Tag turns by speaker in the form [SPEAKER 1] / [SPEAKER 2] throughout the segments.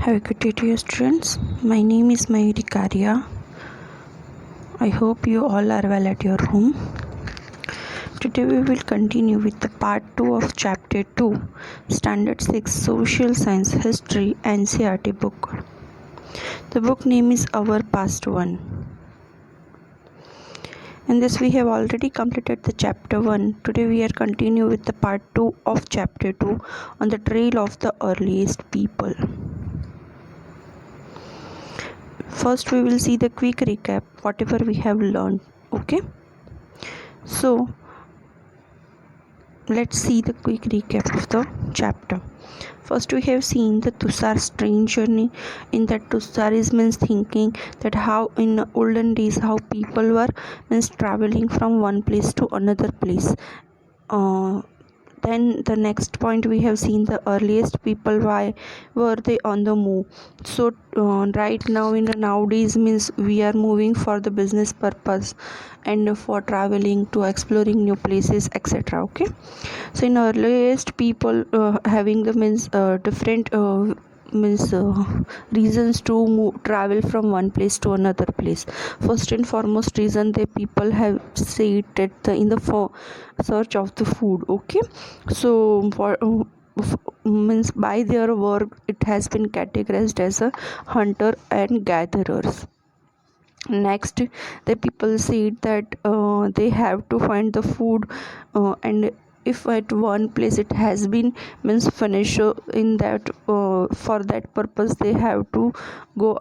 [SPEAKER 1] Have a good day, dear students. My name is Mayuri Karya. I hope you all are well at your home. Today we will continue with the part 2 of chapter 2, Standard-6 Social Science History Ncert book. The book name is Our Past-1. In this we have already completed the chapter 1. Today we are continuing with the part 2 of chapter 2 on the trail of the earliest people. First we will see the quick recap whatever we have learned. Okay, so let's see the quick recap of the chapter. First we have seen the Tusar strange journey. In that Tusaris means thinking that how in olden days how people were means traveling from one place to another place. Then the next point we have seen the earliest people, why were they on the move. So right now in the nowadays means we are moving for the business purpose and for traveling to exploring new places, etc. Okay, so in earliest people having the means different reasons to travel from one place to another place. First and foremost reason the people have said that in the search of the food. Okay, so for means by their work it has been categorized as a hunter and gatherers. Next the people said that they have to find the food and if at one place it has been means finished in that for that purpose they have to go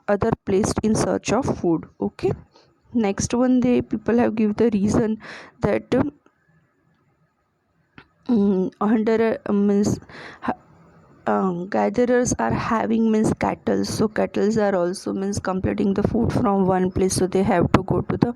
[SPEAKER 1] other place in search of food. Okay, next one the people have give the reason that hunter means gatherers are having means cattle, so cattle are also means completing the food from one place, so they have to go to the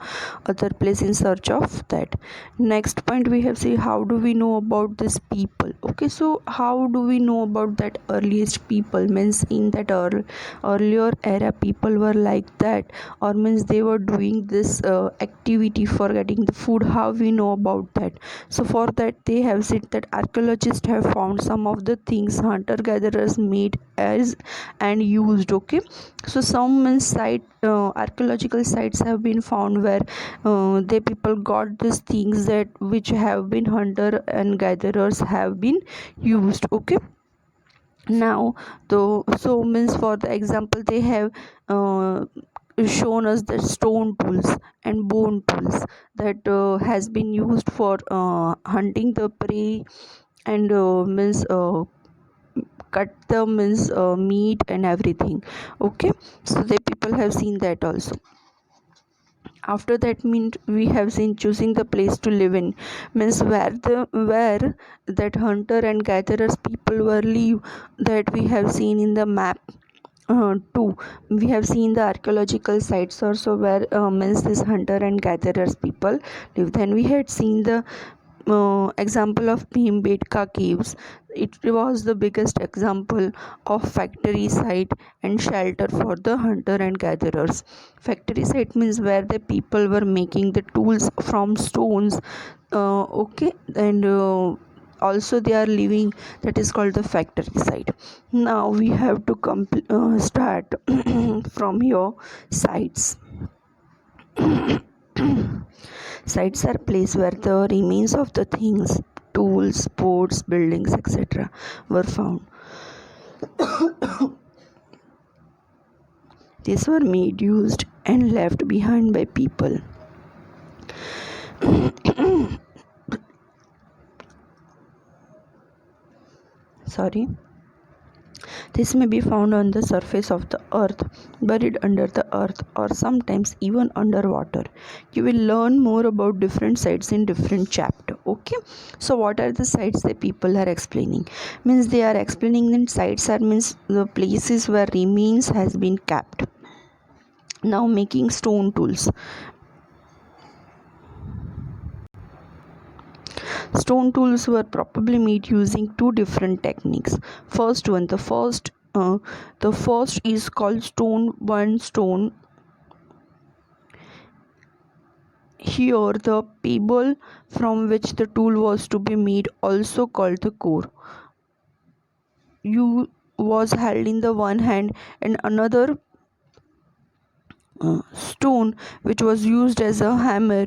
[SPEAKER 1] other place in search of that. Next point we have see how do we know about this people. Okay, so how do we know about that earliest people means in that earlier era people were like that or means they were doing this activity for getting the food. How we know about that? So for that they have said that archaeologists have found some of the things hunter gatherers made as and used. Okay, so some site archaeological sites have been found where the people got these things that which have been hunter and gatherers have been used. Okay, now so means for the example they have shown us the stone tools and bone tools that has been used for hunting the prey and means cut the means meat and everything. Okay, so the people have seen that also. After that means we have seen choosing the place to live in means where that hunter and gatherers people were live, that we have seen in the map. Two, we have seen the archaeological sites also where means this hunter and gatherers people live. Then we had seen the example of Bhimbetka caves. It was the biggest example of factory site and shelter for the hunter and gatherers. Factory site means where the people were making the tools from stones. Okay, and also they are living, that is called the factory site. Now we have to start from your sites. Sites are places where the remains of the things, tools, boats, buildings, etc. were found. These were made, used, and left behind by people. Sorry. This may be found on the surface of the earth, buried under the earth, or sometimes even underwater. You will learn more about different sites in different chapter. Okay, so what are the sites that people are explaining? Means they are explaining that sites are means the places where remains has been kept. Now making stone tools. Stone tools were probably made using two different techniques. The first is called stone. Here, the pebble from which the tool was to be made, also called the core, was held in the one hand, and another stone which was used as a hammer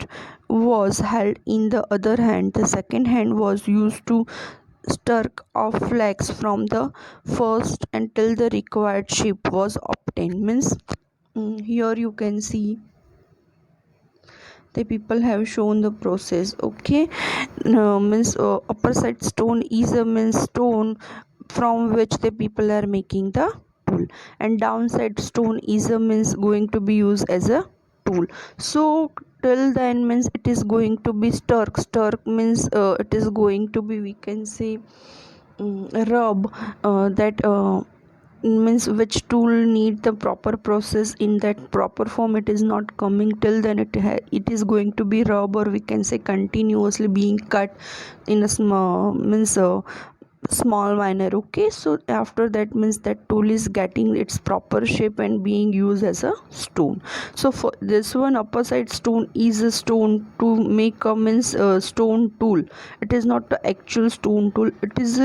[SPEAKER 1] was held in the other hand. The second hand was used to stirk off flax from the first until the required shape was obtained. Means here you can see the people have shown the process. Okay, means upper side stone is a means stone from which the people are making the tool, and downside stone is a means going to be used as a tool. So till then means it is going to be stirk means it is going to be, we can say, rub that means which tool need the proper process in that proper form, it is not coming. Till then it is going to be rub, or we can say continuously being cut in a small means small manner. Okay, so after that means that tool is getting its proper shape and being used as a stone. So for this one, upper side stone is a stone to make a means stone tool. It is not the actual stone tool, it is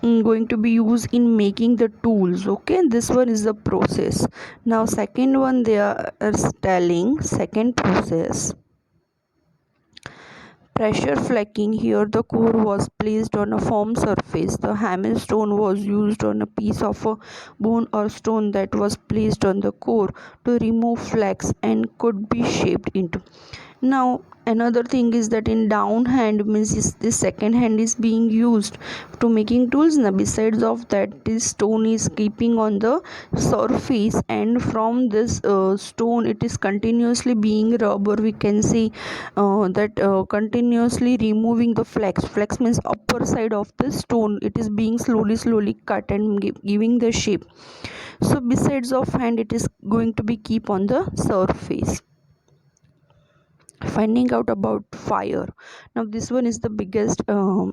[SPEAKER 1] going to be used in making the tools. Okay, this one is the process. Now second one, they are telling second process, pressure flaking. Here the core was placed on a firm surface. The hammer stone was used on a piece of a bone or stone that was placed on the core to remove flax and could be shaped into. Now another thing is that in down hand means this second hand is being used to making tools. Now besides of that, this stone is keeping on the surface, and from this stone it is continuously being rubbed, or we can say that continuously removing the flex means upper side of the stone, it is being slowly cut and giving the shape. So besides of hand, it is going to be keep on the surface. Finding out about fire. Now this one is the biggest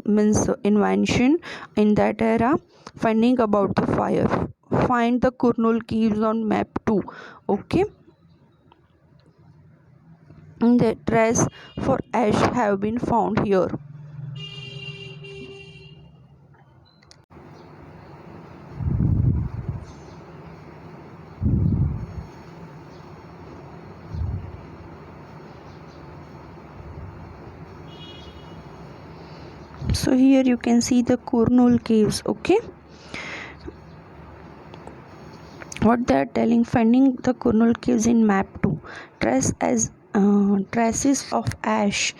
[SPEAKER 1] means invention in that era. Finding about the fire. Find the Kurnool caves on map 2. Okay, the trace for ash have been found here. So here you can see the Kurnool caves. Okay, what they are telling, finding the Kurnool caves in map 2. Traces of ash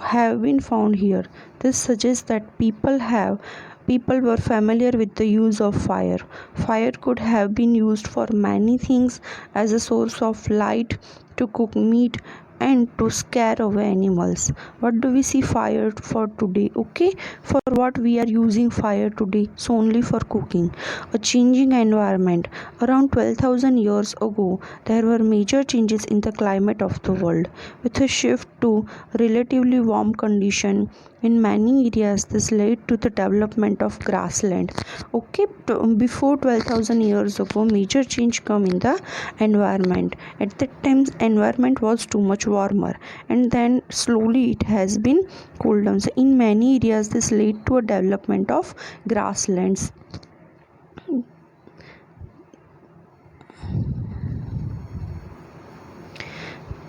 [SPEAKER 1] have been found here. This suggests that people were familiar with the use of fire. Fire could have been used for many things, as a source of light, to cook meat, and to scare away animals. What do we see fire for today? Okay, for what we are using fire today? So only for cooking. A changing environment. Around 12,000 years ago, there were major changes in the climate of the world. With a shift to relatively warm condition in many areas, this led to the development of grassland. Okay, before 12,000 years ago, major change come in the environment. At that time, environment was too much warmer, and then slowly it has been cooled down. So in many areas, this led to a development of grasslands.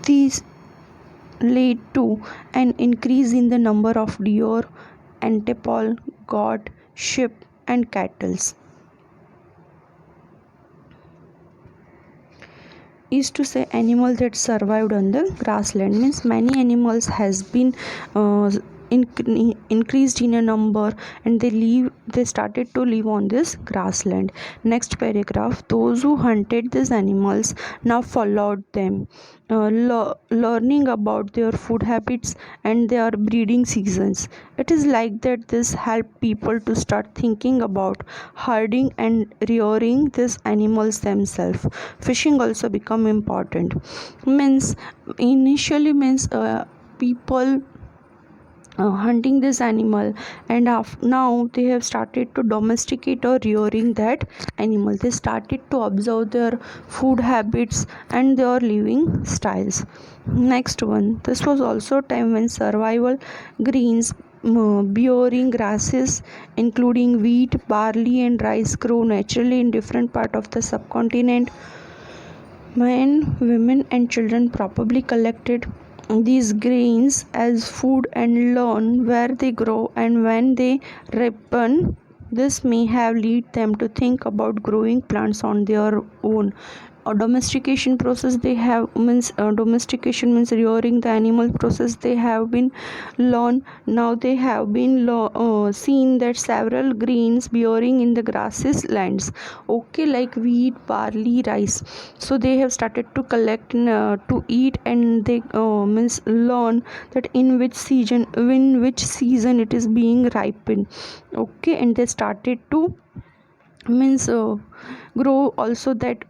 [SPEAKER 1] These led to an increase in the number of deer, antelope, goat, sheep, and cattle. Is to say animal that survived on the grassland. Means many animals has been increased in a number, and they started to live on this grassland. Next paragraph, those who hunted these animals now followed them, learning about their food habits and their breeding seasons. It is like that this helped people to start thinking about herding and rearing these animals themselves. Fishing also become important. Means initially means people hunting this animal, and now they have started to domesticate or rearing that animal. They started to observe their food habits and their living styles. Next one, this was also time when survival greens bearing grasses including wheat, barley and rice grow naturally in different parts of the subcontinent. Men, women and children probably collected these grains as food and learn where they grow and when they ripen. This may have led them to think about growing plants on their own. A domestication process they have means domestication means rearing the animal process they have been learned. Now they have been seen that several grains bearing in the grasses lands, okay, like wheat, barley, rice. So they have started to collect to eat, and they means learn that in which season it is being ripened, okay, and they started to means grow also that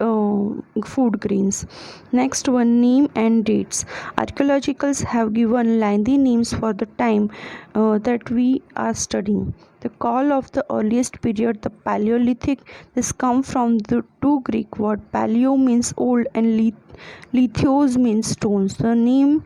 [SPEAKER 1] food grains. Next one, name and dates. Archaeologists have given lengthy names for the time that we are studying. The call of the earliest period, the Paleolithic, this comes from the two Greek words. Paleo means old and lithios means stones. The name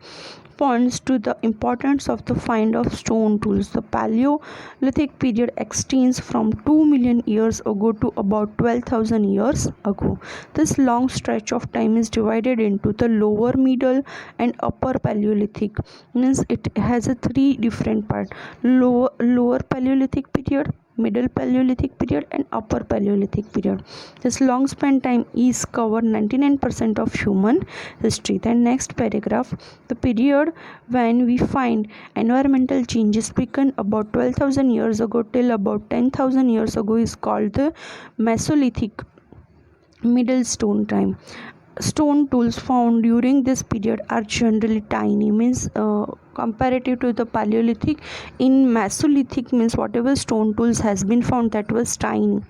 [SPEAKER 1] points to the importance of the find of stone tools. The Paleolithic period extends from 2 million years ago to about 12,000 years ago. This long stretch of time is divided into the lower, middle and upper Paleolithic. Means it has a three different parts. Lower Paleolithic period, middle Paleolithic period and upper Paleolithic period. This long span time is covered 99% of human history. Then next paragraph, the period when we find environmental changes began about 12,000 years ago till about 10,000 years ago is called the Mesolithic, middle stone time. Stone tools found during this period are generally tiny, means comparative to the Paleolithic. In Mesolithic means whatever stone tools has been found, that was tiny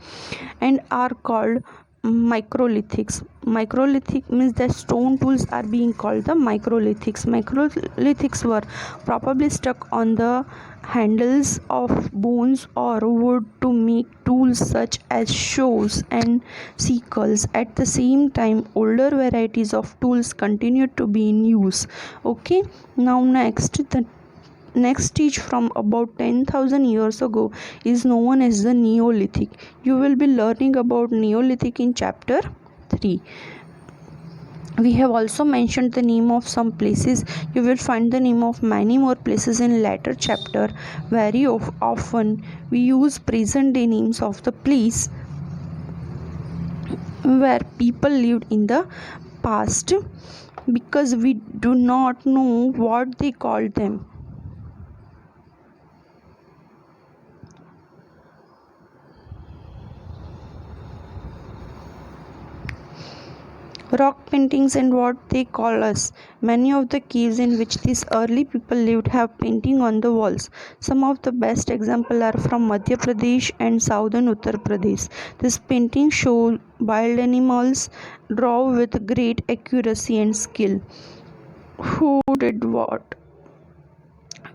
[SPEAKER 1] and are called microlithics. Microlithic means that stone tools are being called the microlithics. Microlithics were probably stuck on the handles of bones or wood to make tools such as shoes and sickles. At the same time, older varieties of tools continued to be in use. Okay, now the next stage from about 10,000 years ago is known as the Neolithic. You will be learning about Neolithic in chapter 3. We have also mentioned the name of some places. You will find the name of many more places in later chapter. Very often we use present day names of the place where people lived in the past because we do not know what they called them. Rock paintings and what they call us. Many of the caves in which these early people lived have painting on the walls. Some of the best examples are from Madhya Pradesh and southern Uttar Pradesh. These paintings show wild animals, draw with great accuracy and skill. Who did what?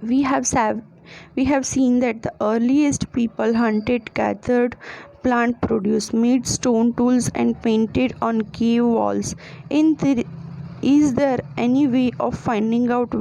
[SPEAKER 1] We have seen that the earliest people hunted, gathered plant produce, made stone tools and painted on cave walls. Is there any way of finding out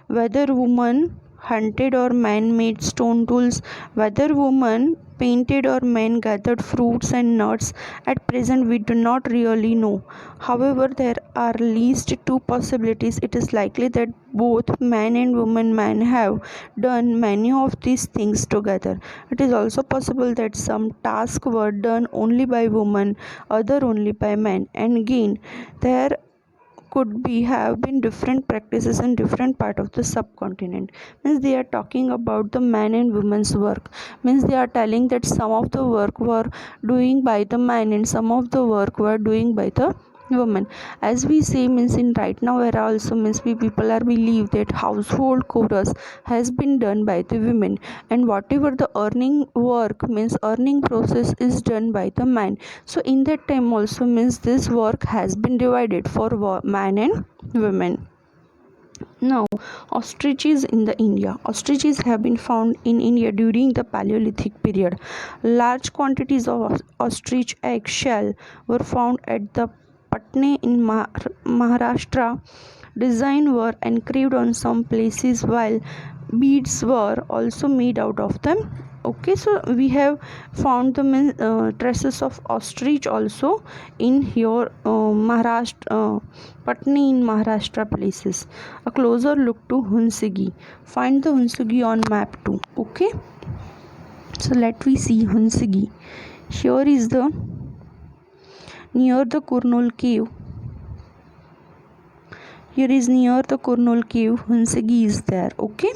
[SPEAKER 1] whether women hunted or men made stone tools, whether women painted or men gathered fruits and nuts? At present we do not really know. However, there are at least two possibilities. It is likely that both men and women have done many of these things together. It is also possible that some tasks were done only by women, other only by men, and again there could have been different practices in different part of the subcontinent. Means they are talking about the man and women's work. Means they are telling that some of the work were doing by the man and some of the work were doing by the women. As we say, means in right now era also, means people are believe that household chores has been done by the women, and whatever the earning work means earning process is done by the man. So in that time also, means this work has been divided for man and women. Now, ostriches in the India. Ostriches have been found in India during the Paleolithic period. Large quantities of ostrich egg shell were found at the Patna in Maharashtra. Designs were engraved on some places while beads were also made out of them. Okay, so we have found the traces of ostrich also in here, Maharashtra, Patni in Maharashtra places. A closer look to Hunsigi. Find the Hunsigi on map 2. Okay, so let we see Hunsigi. Here is the near the Kurnool cave. Here is near the Kurnool cave. Hunsigi is there. Okay.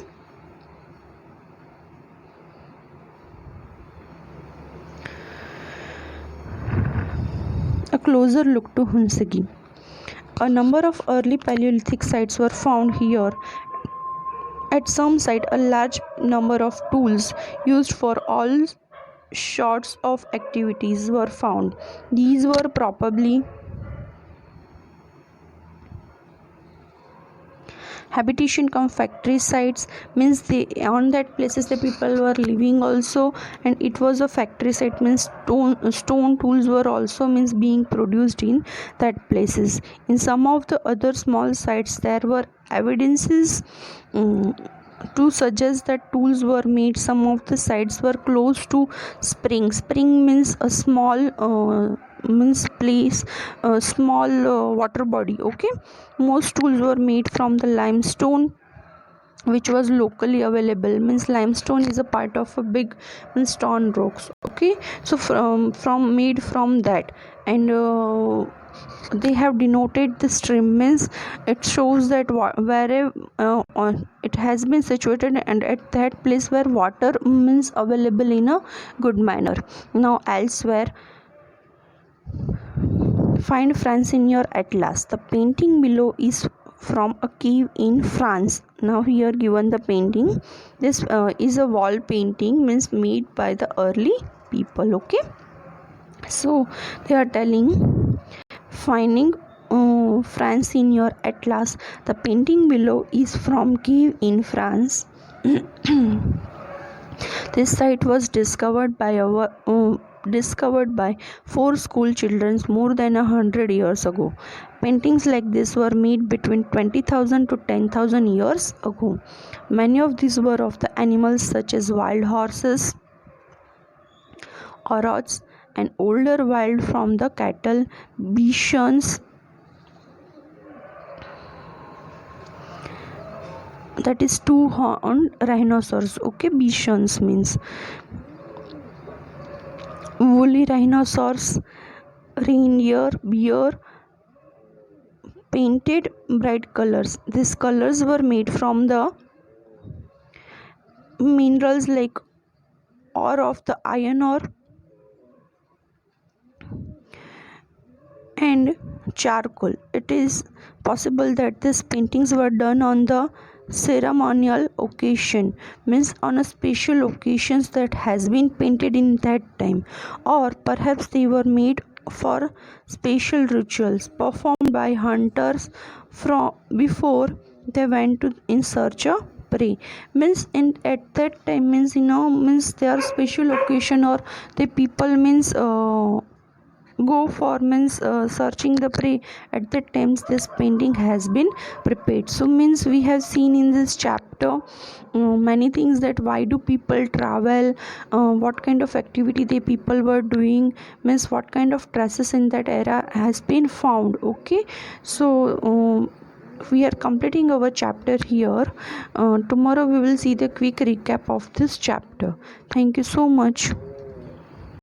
[SPEAKER 1] A closer look to Hunsigi. A number of early Paleolithic sites were found here. At some site, a large number of tools used for all sorts of activities were found. These were probably habitation come factory sites, means they on that places the people were living also, and it was a factory site, means stone tools were also means being produced in that places. In some of the other small sites there were evidences to suggest that tools were made. Some of the sites were close to spring means a small means place, a small water body. Okay, most tools were made from the limestone which was locally available, means limestone is a part of a big stone rocks. Okay, so from made from that, and they have denoted the stream, means it shows that wherever it has been situated and at that place where water means available in a good manner. Now elsewhere, find France in your atlas. The painting below is from a cave in France. Now here given the painting, this is a wall painting, means made by the early people. Okay, so they are telling, finding France in your atlas. The painting below is from cave in France. This site was discovered by four school children more than 100 years ago. Paintings like this were made between 20,000 to 10,000 years ago. Many of these were of the animals such as wild horses, aurochs, and older wild from the cattle, bisons, that is two-horned rhinoceros. Okay, bisons means woolly rhinoceros, reindeer, bear, painted bright colors. These colors were made from the minerals like ore of the iron ore and charcoal. It is possible that these paintings were done on the ceremonial occasion, means on a special occasions that has been painted in that time, or perhaps they were made for special rituals performed by hunters from before they went to in search of prey, means in at that time, means means their special occasion, or the people means go for means searching the prey. At that times this painting has been prepared. So means we have seen in this chapter many things, that why do people travel, what kind of activity the people were doing, means what kind of traces in that era has been found. Okay, so we are completing our chapter here. Tomorrow we will see the quick recap of this chapter. Thank you so much.